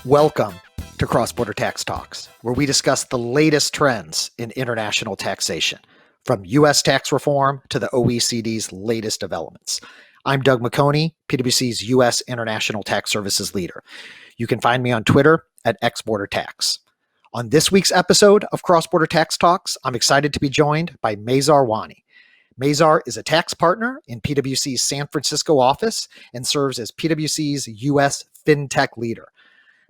Welcome to Cross-Border Tax Talks, where we discuss the latest trends in international taxation, from U.S. tax reform to the OECD's latest developments. I'm Doug McHoney, PwC's U.S. International Tax Services leader. You can find me on Twitter at xbordertax. On this week's episode of Cross-Border Tax Talks, I'm excited to be joined by Mazhar Wani. Mazhar is a tax partner in PwC's San Francisco office and serves as PwC's U.S. FinTech leader.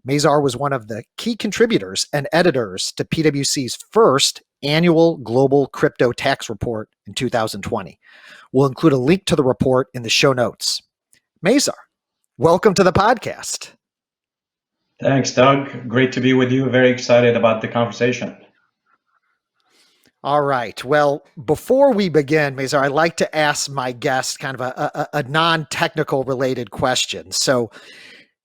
Mazhar was one of the key contributors and editors to PwC's first annual global crypto tax report in 2020. We'll include a link to the report in the show notes. Mazhar, welcome to the podcast. Thanks, Doug. Great to be with you. Very excited about the conversation. All right. Well, before we begin, Mazhar, I'd like to ask my guest kind of a non-technical related question. So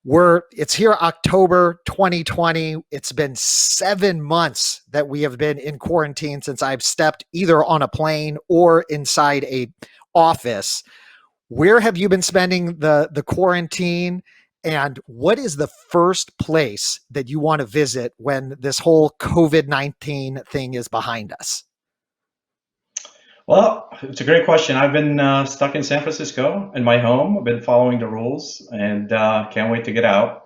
it's here October 2020. It's been 7 months that we have been in quarantine since I've stepped either on a plane or inside a office. Where have you been spending the quarantine? And what is the first place that you want to visit when this whole COVID-19 thing is behind us? Well, it's a great question. I've been stuck in San Francisco in my home. I've been following the rules and can't wait to get out.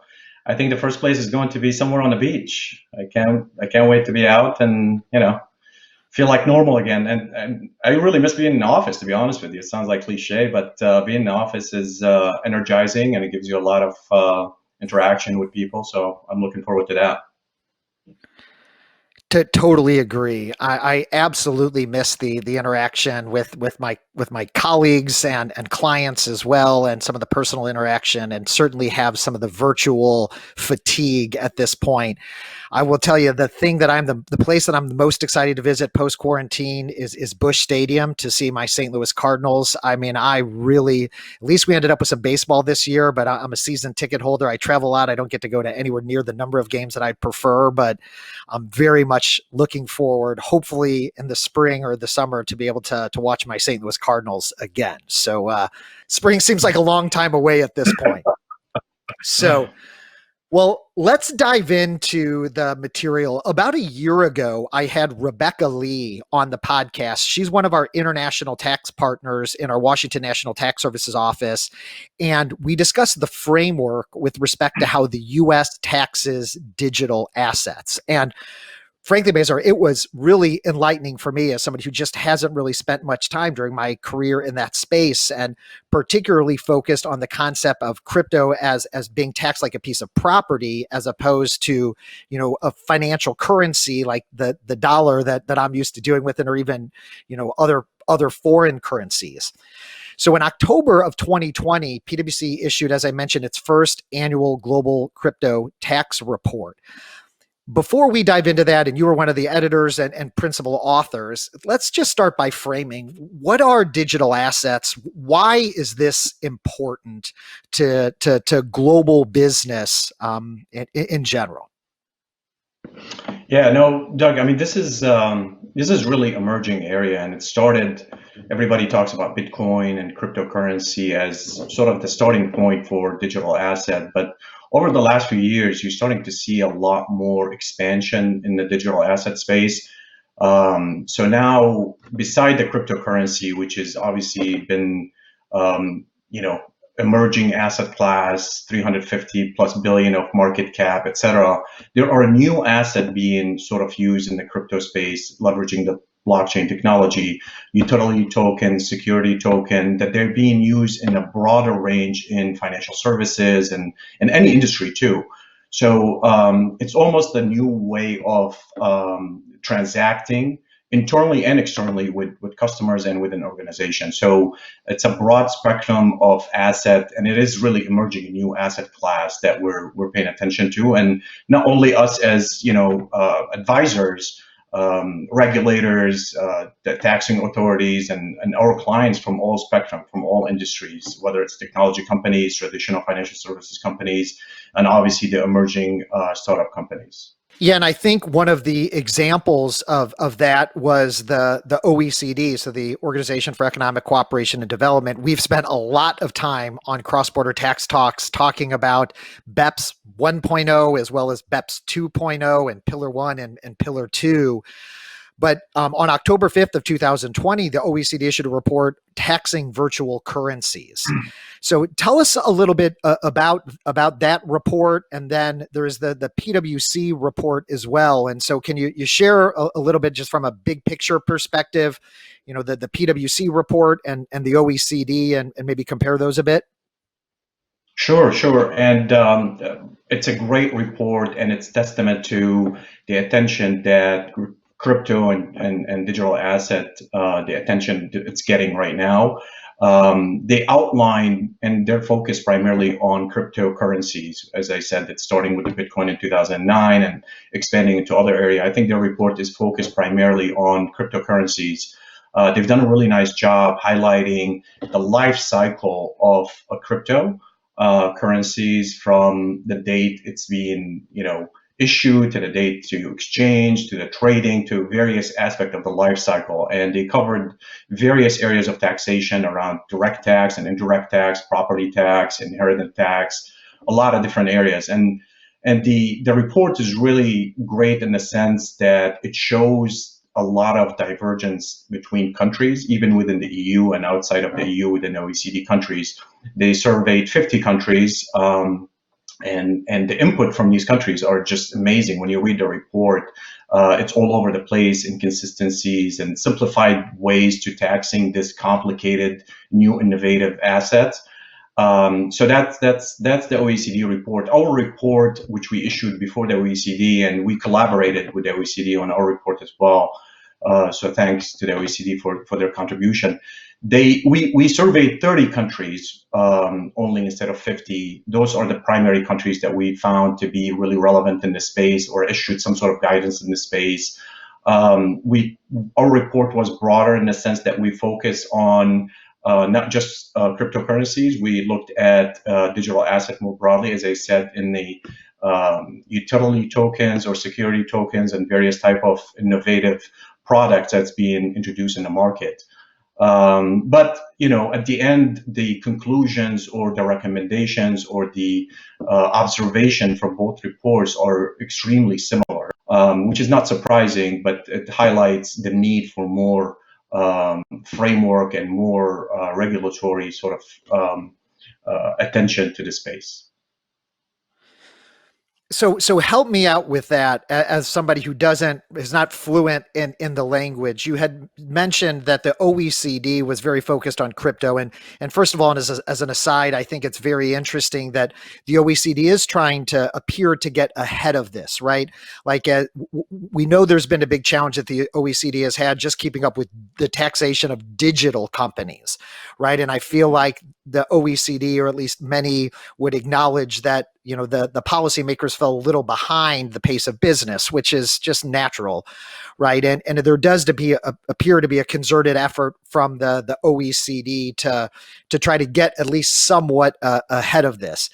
I think the first place is going to be somewhere on the beach. I can't wait to be out and, feel like normal again. And I really miss being in the office, to be honest with you. It sounds like cliche, but being in the office is energizing and it gives you a lot of interaction with people. So I'm looking forward to that. To totally agree. I absolutely miss the interaction with my colleagues and clients as well, and some of the personal interaction, and certainly have some of the virtual fatigue at this point. I will tell you the thing that the place that I'm the most excited to visit post quarantine is Busch Stadium to see my St. Louis Cardinals. I mean, at least we ended up with some baseball this year, but I'm a season ticket holder. I travel a lot. I don't get to go to anywhere near the number of games that I'd prefer, but I'm very much looking forward, hopefully in the spring or the summer, to be able to watch my St. Louis Cardinals again. So spring seems like a long time away at this point. So, well, let's dive into the material. About a year ago, I had Rebecca Lee on the podcast. She's one of our international tax partners in our Washington National Tax Services office. And we discussed the framework with respect to how the U.S. taxes digital assets. And frankly, Mazhar, it was really enlightening for me as somebody who just hasn't really spent much time during my career in that space, and particularly focused on the concept of crypto as being taxed like a piece of property, as opposed to, a financial currency like the dollar that I'm used to dealing with, and or even, other foreign currencies. So in October of 2020, PwC issued, as I mentioned, its first annual global crypto tax report. Before we dive into that, and you were one of the editors and principal authors, let's just start by framing what are digital assets? Why is this important to global business in general? Yeah, no, Doug. I mean, this is really emerging area, and it started. Everybody talks about Bitcoin and cryptocurrency as sort of the starting point for digital asset, but over the last few years, you're starting to see a lot more expansion in the digital asset space. So now, beside the cryptocurrency, which has obviously been, emerging asset class, 350 plus billion of market cap, et cetera, there are new assets being sort of used in the crypto space, leveraging the blockchain technology, utility token, security token, that they're being used in a broader range in financial services and any industry too. So it's almost a new way of transacting internally and externally with customers and with an organization. So it's a broad spectrum of asset, and it is really emerging a new asset class that we're paying attention to. And not only us as advisors, regulators, the taxing authorities, and our clients from all spectrum, from all industries, whether it's technology companies, traditional financial services companies, and obviously the emerging startup companies. Yeah, and I think one of the examples of that was the OECD, so the Organization for Economic Cooperation and Development. We've spent a lot of time on cross-border tax talks talking about BEPS 1.0 as well as BEPS 2.0 and Pillar 1 and Pillar 2. But on October 5th of 2020, the OECD issued a report taxing virtual currencies. So tell us a little bit about that report, and then there is the PwC report as well. And so can you share a little bit just from a big picture perspective, the PwC report and the OECD, and maybe compare those a bit? Sure, sure. And it's a great report, and it's testament to the attention that crypto and digital asset, the attention it's getting right now. They outline, and they're focused primarily on cryptocurrencies. As I said, it's starting with the Bitcoin in 2009 and expanding into other areas. I think their report is focused primarily on cryptocurrencies. They've done a really nice job highlighting the life cycle of a crypto currencies from the date it's being, issued to the date to exchange, to the trading, to various aspects of the life cycle. And they covered various areas of taxation around direct tax and indirect tax, property tax, inheritance tax, a lot of different areas. And the report is really great in the sense that it shows a lot of divergence between countries, even within the EU and outside of the EU, within OECD countries. They surveyed 50 countries, and the input from these countries are just amazing. When you read the report, it's all over the place, inconsistencies and simplified ways to taxing this complicated, new, innovative assets. So that's the OECD report. Our report, which we issued before the OECD, and we collaborated with the OECD on our report as well. So thanks to the OECD for their contribution. We surveyed 30 countries only instead of 50. Those are the primary countries that we found to be really relevant in the space or issued some sort of guidance in the space. Our report was broader in the sense that we focus on not just cryptocurrencies. We looked at digital asset more broadly, as I said, in the utility tokens or security tokens and various type of innovative products that's being introduced in the market. But at the end, the conclusions or the recommendations or the observation from both reports are extremely similar, which is not surprising, but it highlights the need for more framework and more regulatory sort of attention to the space. So help me out with that as somebody who is not fluent in the language. You had mentioned that the OECD was very focused on crypto, and first of all, and as an aside, I think it's very interesting that the OECD is trying to appear to get ahead of this, right? Like we know there's been a big challenge that the OECD has had just keeping up with the taxation of digital companies, right? And I feel like the OECD, or at least many, would acknowledge that the policymakers fell a little behind the pace of business, which is just natural, right? And there does appear to be a concerted effort from the OECD to try to get at least somewhat ahead of this.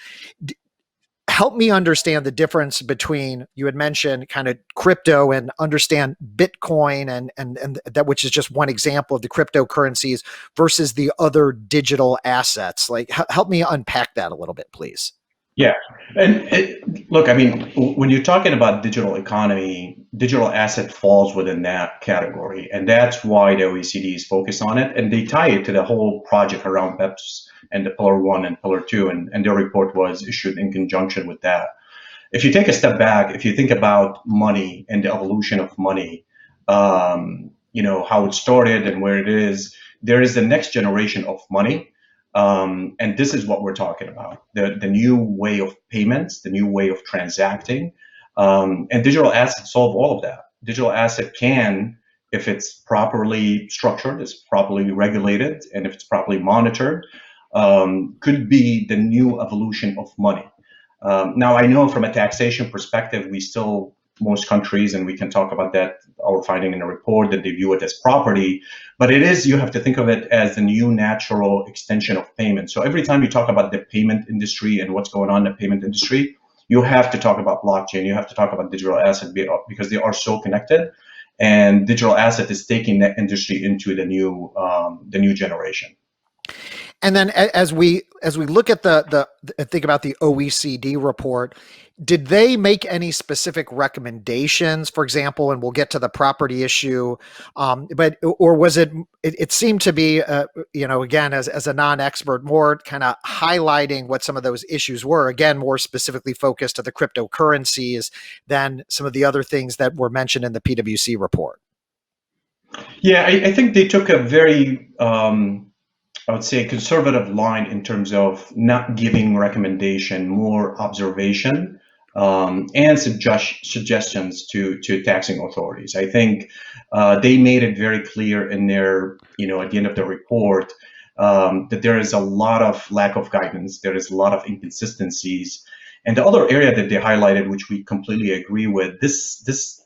Help me understand the difference between, you had mentioned kind of crypto, and understand Bitcoin and that, which is just one example of the cryptocurrencies, versus the other digital assets. Like, help me unpack that a little bit, please. Yeah. And look, I mean, when you're talking about digital economy, digital asset falls within that category. And that's why the OECD is focused on it. And they tie it to the whole project around BEPS and the Pillar 1 and Pillar 2. And their report was issued in conjunction with that. If you take a step back, if you think about money and the evolution of money, how it started and where it is, there is the next generation of money. And this is what we're talking about, the new way of payments, the new way of transacting. And digital assets solve all of that. Digital asset can, if it's properly structured, it's properly regulated, and if it's properly monitored, could be the new evolution of money. Now, I know from a taxation perspective, most countries, and we can talk about that, our finding in the report, that they view it as property, but you have to think of it as the new natural extension of payment. So every time you talk about the payment industry and what's going on in the payment industry, you have to talk about blockchain. You have to talk about digital asset because they are so connected. And digital asset is taking that industry into the new generation. And then as we look at the think about the OECD report, did they make any specific recommendations, for example, and we'll get to the property issue, but or was it seemed to be, again, as a non-expert, more kind of highlighting what some of those issues were, again, more specifically focused to the cryptocurrencies than some of the other things that were mentioned in the PwC report? Yeah, I think they took a very, I would say, conservative line in terms of not giving recommendation, more observation, and suggestions to taxing authorities. I think they made it very clear in their, at the end of the report, that there is a lot of lack of guidance. There is a lot of inconsistencies. And the other area that they highlighted, which we completely agree with, this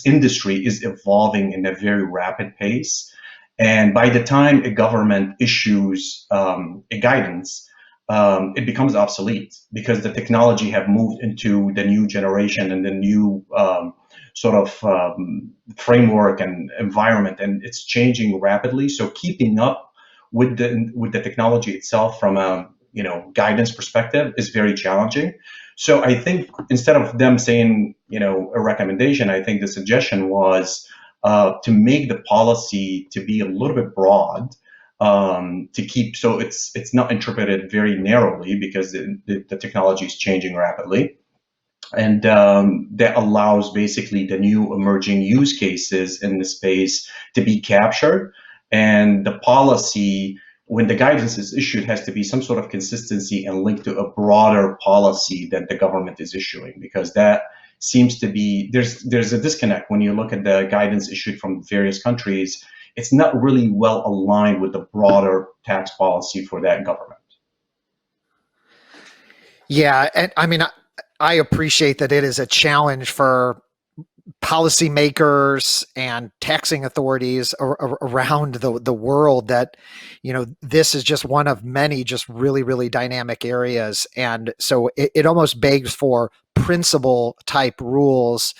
industry is evolving in a very rapid pace. And by the time a government issues a guidance, it becomes obsolete because the technology have moved into the new generation and the new framework and environment, and it's changing rapidly. So keeping up with the technology itself from a guidance perspective is very challenging. So I think instead of them saying a recommendation, I think the suggestion was to make the policy to be a little bit broad, to keep so it's not interpreted very narrowly because the technology is changing rapidly, and that allows basically the new emerging use cases in the space to be captured, and the policy, when the guidance is issued, has to be some sort of consistency and linked to a broader policy that the government is issuing, because that seems to be there's a disconnect when you look at the guidance issued from various countries. It's not really well aligned with the broader tax policy for that government. Yeah, and I mean, I appreciate that it is a challenge for policymakers and taxing authorities around the world that, this is just one of many just really, really dynamic areas. And so it almost begs for principle type rules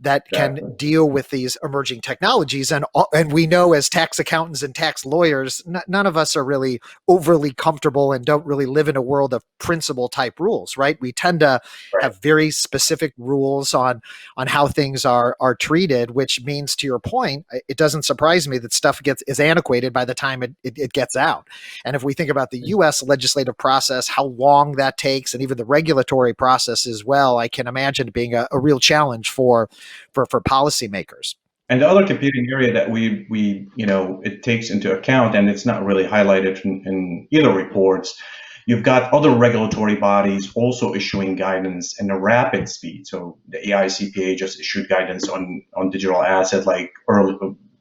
that can deal with these emerging technologies. And we know as tax accountants and tax lawyers, none of us are really overly comfortable and don't really live in a world of principle type rules, right? We tend to have very specific rules on how things are treated, which means, to your point, it doesn't surprise me that stuff is antiquated by the time it gets out. And if we think about the US legislative process, how long that takes, and even the regulatory process as well, I can imagine it being a real challenge for policymakers. And the other competing area that we it takes into account, and it's not really highlighted in either reports, you've got other regulatory bodies also issuing guidance in a rapid speed. So the AICPA just issued guidance on digital asset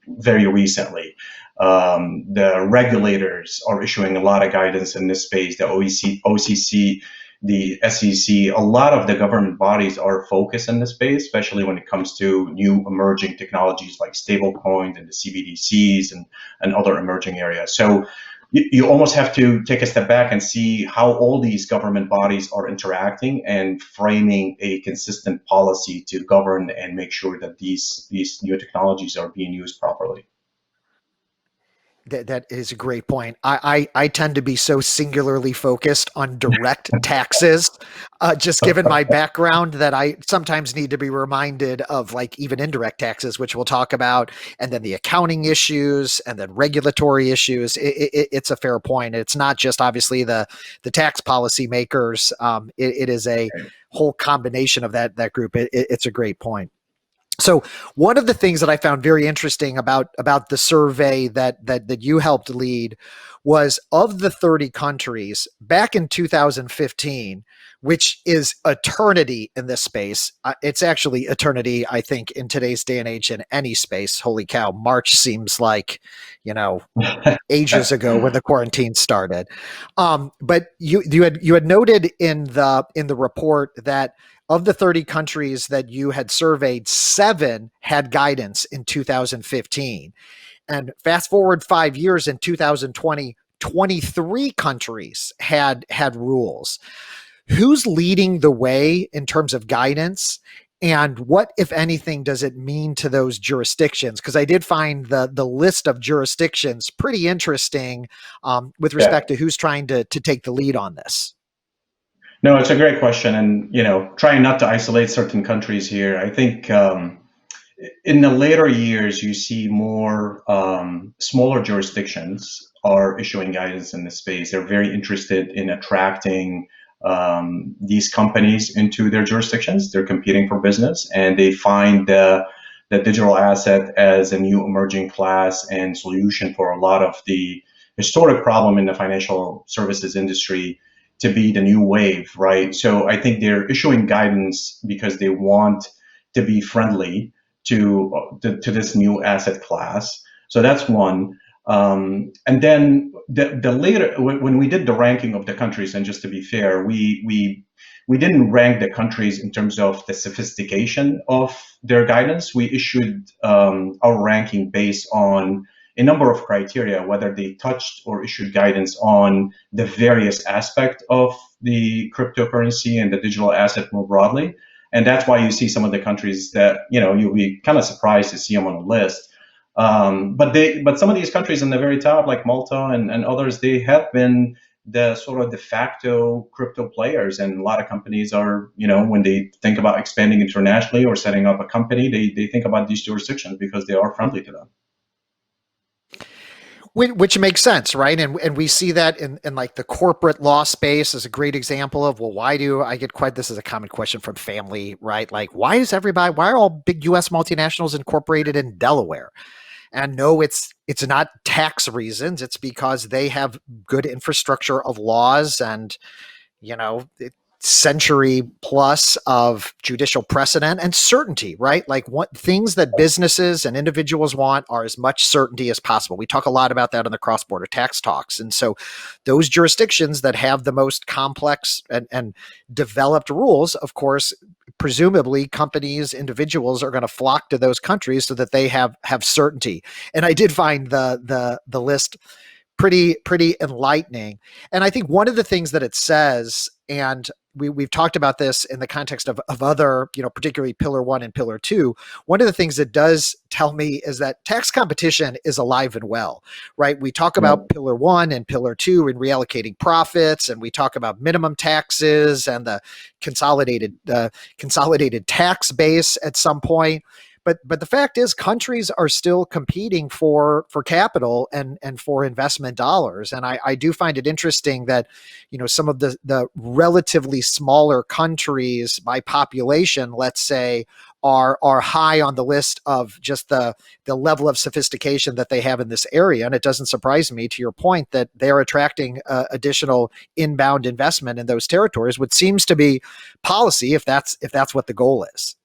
very recently. The regulators are issuing a lot of guidance in this space. The OCC, the SEC, a lot of the government bodies are focused in this space, especially when it comes to new emerging technologies like stablecoins and the CBDCs and other emerging areas. So you almost have to take a step back and see how all these government bodies are interacting and framing a consistent policy to govern and make sure that these new technologies are being used properly. That is a great point. I tend to be so singularly focused on direct taxes, just given my background, that I sometimes need to be reminded of even indirect taxes, which we'll talk about, and then the accounting issues, and then regulatory issues. It's a fair point. It's not just obviously the tax policy makers. It is a whole combination of that group. It's a great point. So one of the things that I found very interesting about the survey that you helped lead was, of the 30 countries back in 2015, which is eternity in this space. It's actually eternity, I think, in today's day and age in any space. Holy cow, March seems like, ages ago when the quarantine started. But you had noted in the report that of the 30 countries that you had surveyed, 7 had guidance in 2015. And fast forward 5 years, in 2020, 23 countries had rules. who's leading the way in terms of guidance, and what, if anything, does it mean to those jurisdictions? Because I did find the list of jurisdictions pretty interesting with Yeah. respect to who's trying to take the lead on this. No, it's a great question, and trying not to isolate certain countries here. I think in the later years, you see more smaller jurisdictions are issuing guidance in this space. They're very interested in attracting these companies into their jurisdictions. They're competing for business, and they find the digital asset as a new emerging class and solution for a lot of the historic problem in the financial services industry to be the new wave, right? So I think they're issuing guidance because they want to be friendly to this new asset class. So that's one. And then the later, when we did the ranking of the countries, and just to be fair, we didn't rank the countries in terms of the sophistication of their guidance. We issued our ranking based on a number of criteria, whether they touched or issued guidance on the various aspects of the cryptocurrency and the digital asset more broadly. And that's why you see some of the countries that, you'll be kind of surprised to see them on the list. But some of these countries in the very top, like Malta and others, they have been the sort of de facto crypto players. And a lot of companies are, when they think about expanding internationally or setting up a company, they think about these jurisdictions because they are friendly to them. Which makes sense, right? And we see that in like the corporate law space is a great example of, well, why do I get quite, this is a common question from family, right? Like, why are all big US multinationals incorporated in Delaware? And no, it's not tax reasons. It's because they have good infrastructure of laws and, century plus of judicial precedent and certainty, right? Like what things that businesses and individuals want are as much certainty as possible. We talk a lot about that in the cross-border tax talks. And so those jurisdictions that have the most complex and developed rules, of course, presumably companies, individuals are going to flock to those countries so that they have certainty. And I did find the list pretty enlightening. And I think one of the things that it says, and we've talked about this in the context of other, particularly Pillar 1 and Pillar 2, one of the things it does tell me is that tax competition is alive and well, right? We talk about Pillar 1 and Pillar 2 in reallocating profits, and we talk about minimum taxes and the consolidated tax base at some point. But the fact is, countries are still competing for capital and for investment dollars. And I do find it interesting that, some of the relatively smaller countries by population, let's say, are high on the list of just the level of sophistication that they have in this area. And it doesn't surprise me, to your point, that they're attracting additional inbound investment in those territories, which seems to be policy if that's what the goal is.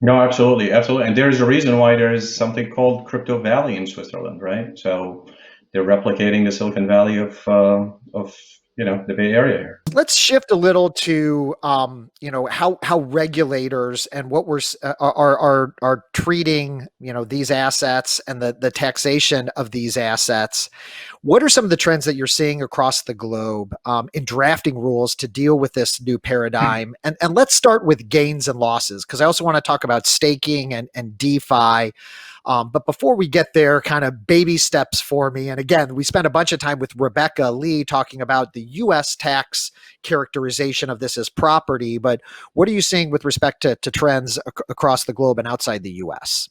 No, absolutely, absolutely. And there's a reason why there's something called Crypto Valley in Switzerland, right? So they're replicating the Silicon Valley of the Bay Area here. Let's shift a little to how regulators and what we're are treating these assets and the taxation of these assets. What are some of the trends that you're seeing across the globe in drafting rules to deal with this new paradigm? And let's start with gains and losses, because I also want to talk about staking and DeFi. But before we get there, kind of baby steps for me. And again, we spent a bunch of time with Rebecca Lee talking about the U.S. tax characterization of this as property. But what are you seeing with respect to trends across the globe and outside the U.S.?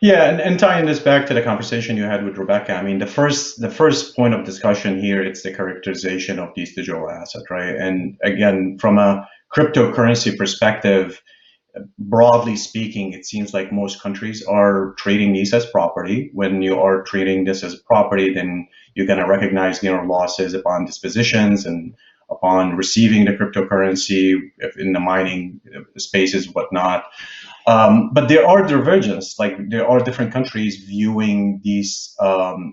Yeah, and tying this back to the conversation you had with Rebecca, I mean, the first point of discussion here, it's the characterization of these digital assets, right? And again, from a cryptocurrency perspective, broadly speaking, it seems like most countries are treating these as property. When you are treating this as property, then you're going to recognize losses upon dispositions and upon receiving the cryptocurrency in the mining spaces, whatnot. But there are divergences, like there are different countries viewing these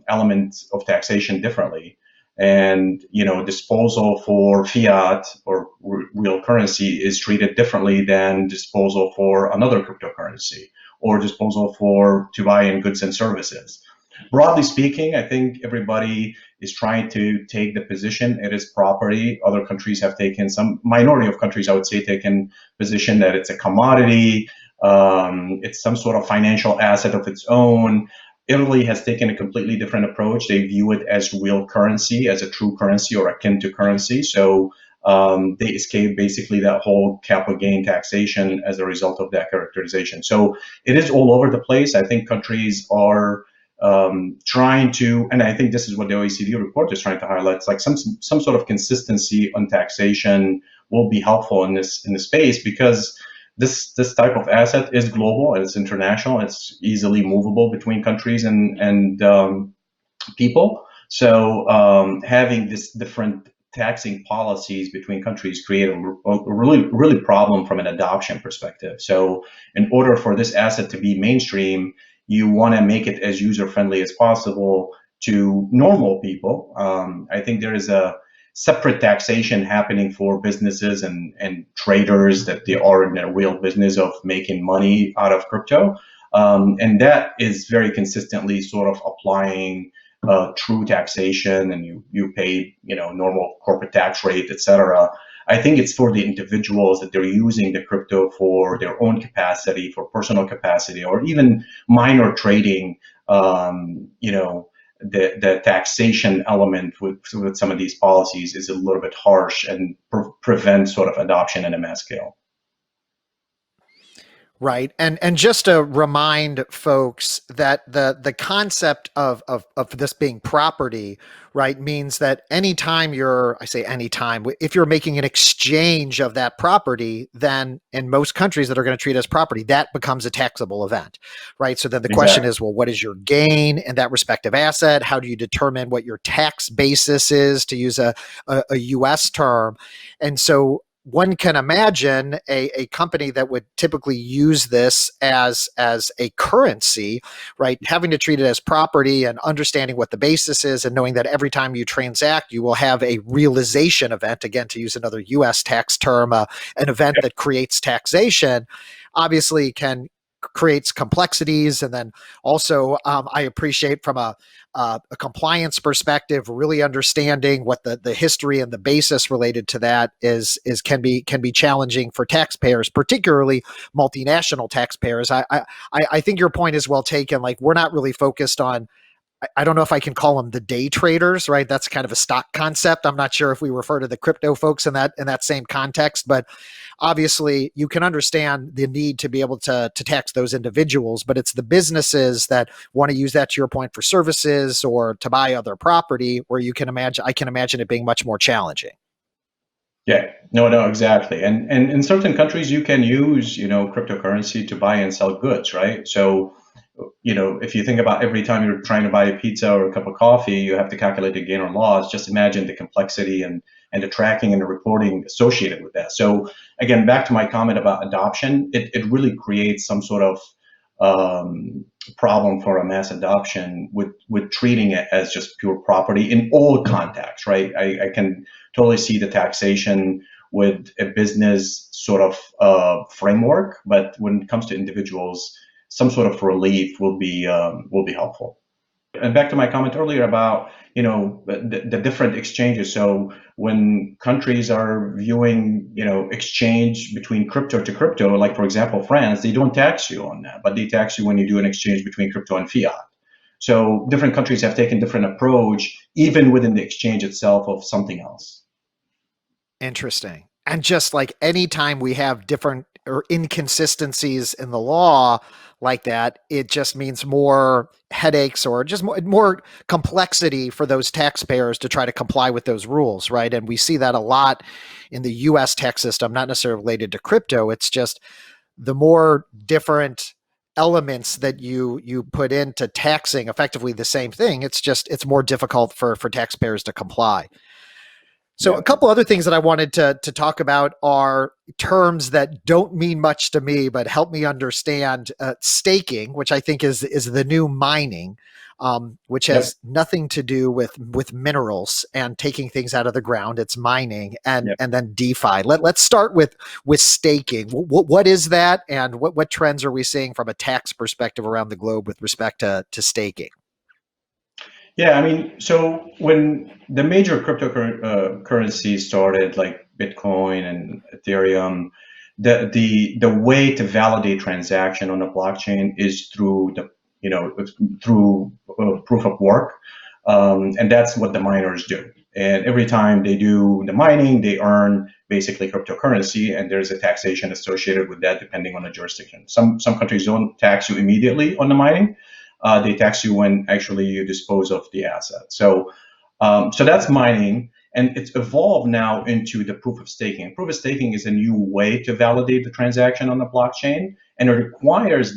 elements of taxation differently. And disposal for fiat or real currency is treated differently than disposal for another cryptocurrency or disposal to buy in goods and services. Broadly speaking, I think everybody is trying to take the position it is property. Other countries have taken, some minority of countries, I would say, taken position that it's a commodity, it's some sort of financial asset of its own. Italy has taken a completely different approach. They view it as real currency, as a true currency or akin to currency. So they escape basically that whole capital gain taxation as a result of that characterization. So it is all over the place. I think countries are trying to, and I think this is what the OECD report is trying to highlight. It's like some sort of consistency on taxation will be helpful in this space, because this type of asset is global and it's international. It's easily movable between countries and people. So having this different taxing policies between countries create a really problem from an adoption perspective. So in order for this asset to be mainstream, you want to make it as user friendly as possible to normal people. I think there is a separate taxation happening for businesses and traders that they are in a real business of making money out of crypto. And that is very consistently sort of applying true taxation, and you pay normal corporate tax rate, etc. I think it's for the individuals that they're using the crypto for their own capacity, for personal capacity, or even minor trading. The taxation element with some of these policies is a little bit harsh and prevents sort of adoption at a mass scale. Right. And just to remind folks that the concept of this being property, right, means that anytime I say anytime, if you're making an exchange of that property, then in most countries that are going to treat it as property, that becomes a taxable event, right? So then the question is, well, what is your gain in that respective asset? How do you determine what your tax basis is, to use a US term? And so one can imagine a company that would typically use this as a currency, right? Having to treat it as property and understanding what the basis is, and knowing that every time you transact, you will have a realization event, again, to use another US tax term, an event that creates taxation, obviously creates complexities. And then also, I appreciate from a compliance perspective, really understanding what the history and the basis related to that can be challenging for taxpayers, particularly multinational taxpayers. I think your point is well taken. Like, we're not really focused on, I don't know if I can call them the day traders, right? That's kind of a stock concept. I'm not sure if we refer to the crypto folks in that same context, but obviously you can understand the need to be able to tax those individuals, but it's the businesses that want to use that, to your point, for services or to buy other property, where I can imagine it being much more challenging. Yeah, no, exactly. And in certain countries, you can use, cryptocurrency to buy and sell goods, right? So, if you think about every time you're trying to buy a pizza or a cup of coffee, you have to calculate the gain or loss. Just imagine the complexity and the tracking and the reporting associated with that. So again, back to my comment about adoption, it really creates some sort of problem for a mass adoption with treating it as just pure property in all contexts, right? I can totally see the taxation with a business sort of framework, but when it comes to individuals, some sort of relief will be helpful. And back to my comment earlier about the different exchanges. So when countries are viewing exchange between crypto to crypto, like for example France, they don't tax you on that, but they tax you when you do an exchange between crypto and fiat. So different countries have taken different approach, even within the exchange itself of something else. Interesting. And just like anytime we have different or inconsistencies in the law like that, it just means more headaches or just more complexity for those taxpayers to try to comply with those rules, right? And we see that a lot in the US tax system, not necessarily related to crypto. It's just the more different elements that you put into taxing effectively the same thing, it's more difficult for taxpayers to comply. So a couple other things that I wanted to talk about are terms that don't mean much to me, but help me understand. Staking, which I think is the new mining, which has nothing to do with minerals and taking things out of the ground. It's mining, and then DeFi. Let's start with staking. What is that, and what trends are we seeing from a tax perspective around the globe with respect to staking? Yeah, I mean, so when the major cryptocurrencies started, like Bitcoin and Ethereum, the way to validate transaction on a blockchain is through through proof of work, and that's what the miners do. And every time they do the mining, they earn basically cryptocurrency, and there's a taxation associated with that, depending on the jurisdiction. Some countries don't tax you immediately on the mining, they tax you when actually you dispose of the asset. So that's mining, and it's evolved now into the proof of staking. Proof of staking is a new way to validate the transaction on the blockchain, and it requires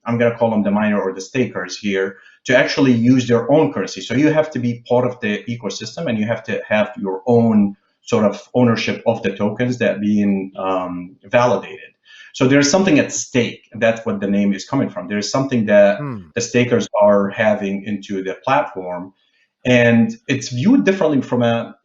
I'm going to call them the miner or the stakers here, to actually use their own currency. So you have to be part of the ecosystem, and you have to have your own sort of ownership of the tokens that being validated. So there's something at stake. That's what the name is coming from. There's something that Hmm. the stakers are having into the platform. And it's viewed differently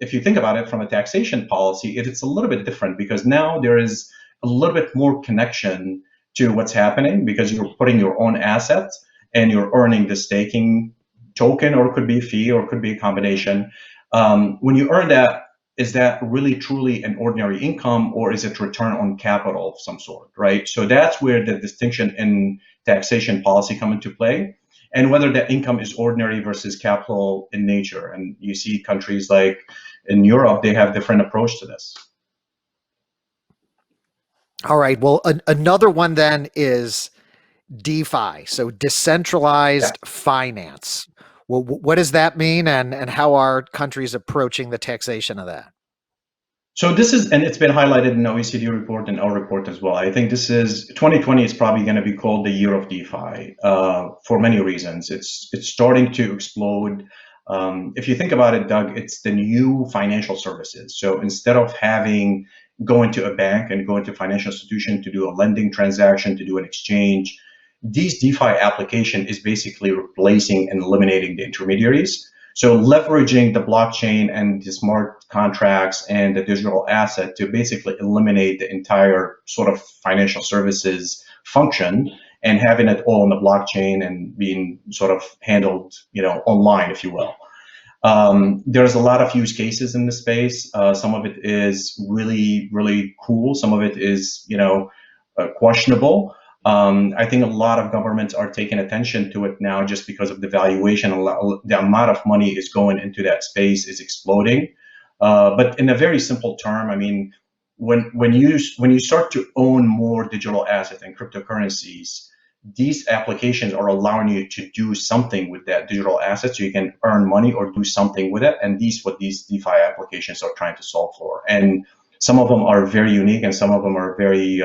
if you think about it from a taxation policy, it's a little bit different because now there is a little bit more connection to what's happening because you're putting your own assets and you're earning the staking token, or it could be a fee, or it could be a combination. When you earn that, is that really truly an ordinary income, or is it return on capital of some sort, right? So that's where the distinction in taxation policy come into play, and whether that income is ordinary versus capital in nature. And you see countries like in Europe, they have different approach to this. All right. Well, another one then is DeFi, so Yeah. decentralized finance. Well, what does that mean, and how are countries approaching the taxation of that? So this is, and it's been highlighted in the OECD report and our report as well. I think this is 2020 is probably going to be called the year of DeFi for many reasons. It's starting to explode. If you think about it, Doug, it's the new financial services. So instead of having going to a bank and going to a financial institution to do a lending transaction, to do an exchange, these DeFi application is basically replacing and eliminating the intermediaries. So leveraging the blockchain and the smart contracts and the digital asset to basically eliminate the entire sort of financial services function and having it all on the blockchain and being sort of handled, online, if you will. There's a lot of use cases in this space. Some of it is really, really cool. Some of it is, questionable. I think a lot of governments are taking attention to it now just because of the valuation. The amount of money is going into that space is exploding. But in a very simple term, I mean, when you start to own more digital assets and cryptocurrencies, these applications are allowing you to do something with that digital asset, so you can earn money or do something with it. And what these DeFi applications are trying to solve for. And some of them are very unique, and some of them are very, you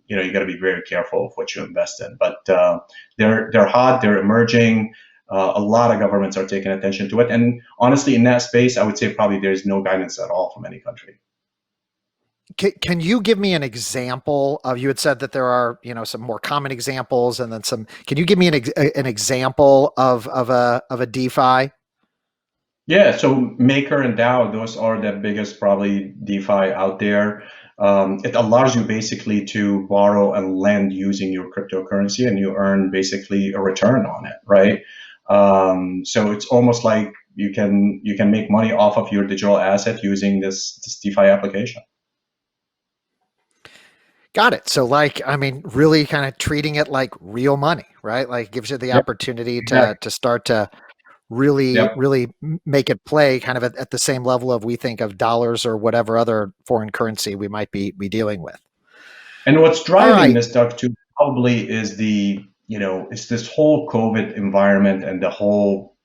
got to be very careful of what you invest in. But they're hot, they're emerging. A lot of governments are taking attention to it, and honestly, in that space, I would say probably there's no guidance at all from any country. Can you give me an example of? You had said that there are, some more common examples, and then some. Can you give me an example of a DeFi? Yeah, so Maker and DAO, those are the biggest probably DeFi out there. It allows you basically to borrow and lend using your cryptocurrency, and you earn basically a return on it, right? So it's almost like you can make money off of your digital asset using this DeFi application. Got it. So, I mean, really kind of treating it like real money, right? Like, gives you the Yep, opportunity to exactly. start to really, Yep. really make it play kind of at the same level of, we think, of dollars or whatever other foreign currency we might be dealing with. And what's All driving right. this, Doug, too, probably is it's this whole COVID environment and the whole,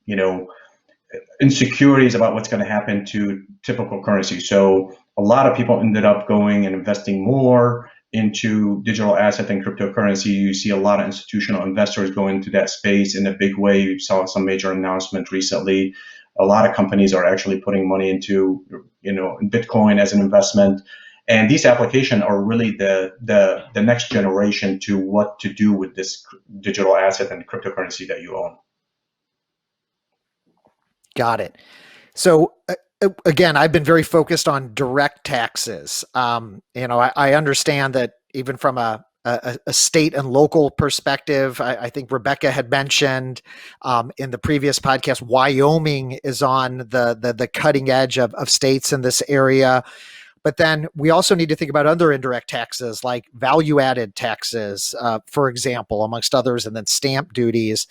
insecurities about what's going to happen to typical currency. So a lot of people ended up going and investing more into digital asset and cryptocurrency. You see a lot of institutional investors go into that space in a big way. You saw some major announcement recently. A lot of companies are actually putting money into, Bitcoin as an investment. And these applications are really the next generation to what to do with this digital asset and cryptocurrency that you own. Got it. So, again, I've been very focused on direct taxes. I understand that even from a state and local perspective. I think Rebecca had mentioned in the previous podcast, Wyoming is on the cutting edge of states in this area. But then we also need to think about other indirect taxes like value-added taxes, for example, amongst others, and then stamp duties.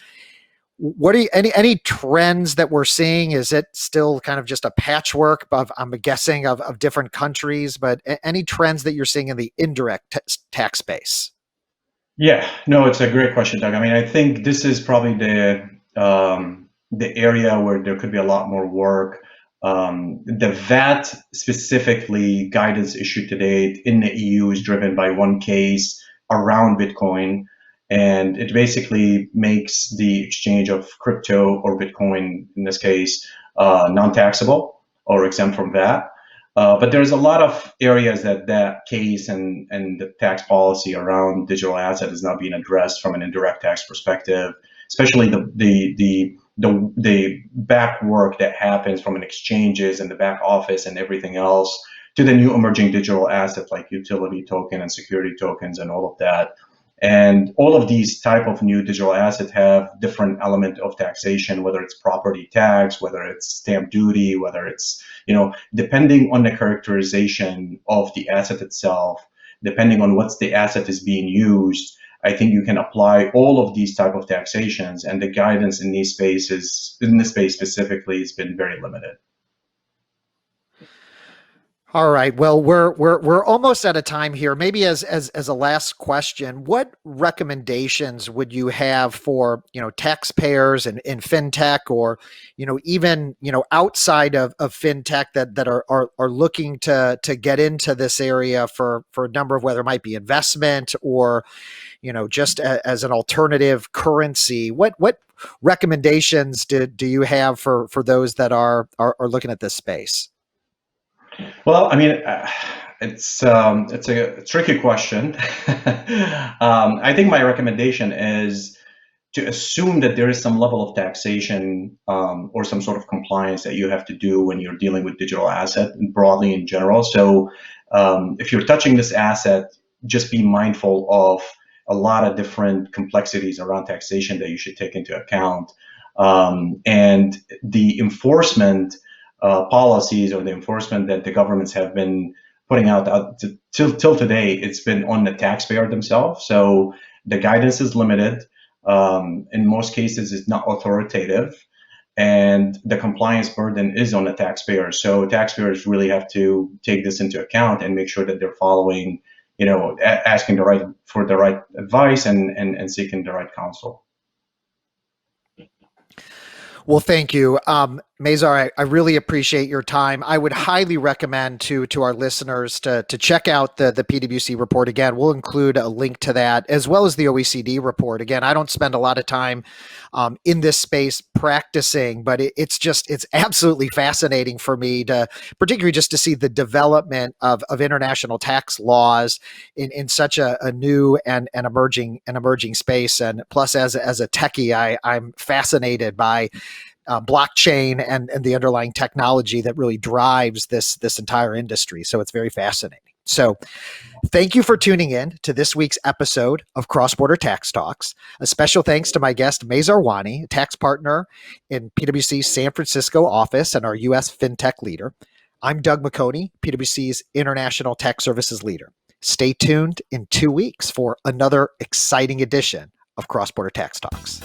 What are any trends that we're seeing? Is it still kind of just a patchwork of, I'm guessing, of different countries, but any trends that you're seeing in the indirect tax space? Yeah, no, it's a great question, Doug. I mean, I think this is probably the area where there could be a lot more work. The VAT specifically guidance issued to date in the EU is driven by one case around Bitcoin, and it basically makes the exchange of crypto or Bitcoin, in this case, non-taxable or exempt from VAT. But there's a lot of areas that case and the tax policy around digital asset is not being addressed from an indirect tax perspective, especially the back work that happens from an exchanges and the back office and everything else to the new emerging digital assets like utility token and security tokens and all of that. And all of these type of new digital assets have different element of taxation, whether it's property tax, whether it's stamp duty, whether it's, depending on the characterization of the asset itself, depending on what's the asset is being used, I think you can apply all of these type of taxations, and the guidance in these spaces, in this space specifically, has been very limited. All right. Well, we're almost out of time here. Maybe as a last question, what recommendations would you have for taxpayers in fintech, or even outside of fintech that are looking to get into this area for a number of, whether it might be investment or just as an alternative currency? What recommendations do you have for those that are looking at this space? Well, I mean, it's a tricky question. I think my recommendation is to assume that there is some level of taxation or some sort of compliance that you have to do when you're dealing with digital asset broadly in general. So if you're touching this asset, just be mindful of a lot of different complexities around taxation that you should take into account. And the enforcement policies or the enforcement that the governments have been putting out till today, it's been on the taxpayer themselves. So the guidance is limited. In most cases, it's not authoritative, and the compliance burden is on the taxpayer. So taxpayers really have to take this into account and make sure that they're following, asking for the right advice and seeking the right counsel. Well, thank you. Mazhar, I really appreciate your time. I would highly recommend to our listeners to check out the PwC report. Again, we'll include a link to that, as well as the OECD report. Again, I don't spend a lot of time in this space practicing, but it's absolutely fascinating for me particularly just to see the development of international tax laws in such a new and emerging space. And plus, as a techie, I'm fascinated by blockchain and the underlying technology that really drives this entire industry. So it's very fascinating. So thank you for tuning in to this week's episode of Cross Border Tax Talks. A special thanks to my guest, Mazhar Wani, a tax partner in PwC's San Francisco office and our U.S. FinTech leader. I'm Doug McHoney, PwC's International Tax Services leader. Stay tuned in 2 weeks for another exciting edition of Cross Border Tax Talks.